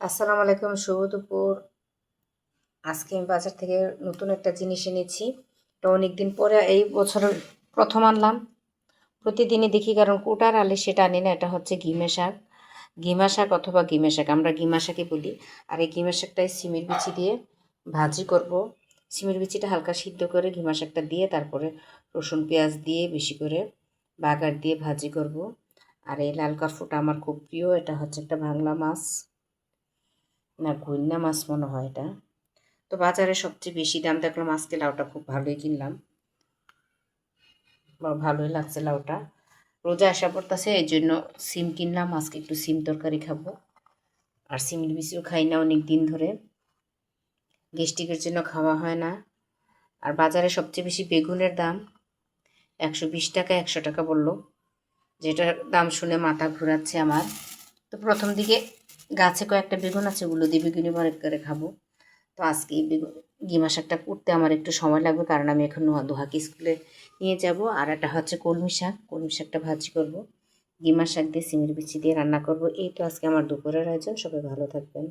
আসসালামু আলাইকুম, শুভ দুপুর। আজকে আমি বাজার থেকে নতুন একটা জিনিস এনেছি। এটা অনেকদিন পরে এই বছরের প্রথম আনলাম। প্রতিদিনই দেখি, কারণ কোটার আলে সেটা আনি না। এটা হচ্ছে ঘিমে শাক, ঘিমা শাক অথবা ঘিমে শাক, আমরা ঘিমা শাকই বলি। আর এই ঘিমা শাকটাই সিমের বিচি দিয়ে ভাজি করব। সিমের বিচিটা হালকা সিদ্ধ করে ঘিমা শাকটা দিয়ে তারপরে রসুন পেঁয়াজ দিয়ে বেশি করে বাগার দিয়ে ভাজি করব। আর এই লাল কার্ফুটা আমার খুব প্রিয়। এটা হচ্ছে একটা বাংলা মাছ, না গুইন্না মাছ মনে হয় এটা। তো বাজারে সবচেয়ে বেশি দাম দেখলাম, আজকে লাউটা খুব ভালোই কিনলাম, ভালোই লাগছে লাউটা। রোজা আসা পড়তেছে, এই জন্য সিম কিনলাম। আজকে একটু সিম তরকারি খাবো। আর সিমের বিচিও খাই না অনেক দিন ধরে, গ্যাস্ট্রিকের জন্য খাওয়া হয় না। আর বাজারে সবচেয়ে বেশি বেগুনের দাম, 120 টাকা 100 টাকা বললো, যেটার দাম শুনে মাথা ঘোরাচ্ছে আমার। তো প্রথম দিকে গাছে কয়েকটা বেগুন আছে, ওগুলো দিয়ে বেগুনি ভর্তা করে খাবো। তো আজকে এই ঘিমা শাকটা করতে আমার একটু সময় লাগবে, কারণ আমি এখন দোহাকে স্কুলে নিয়ে যাব। আর একটা হচ্ছে কলমি শাক, কলমি শাকটা ভাজি করব। ঘিমা শাক দিয়ে সিমের বিচি দিয়ে রান্না করব। এই তো আজকে আমার দুপুরের আয়োজন। সবাই ভালো থাকবেন।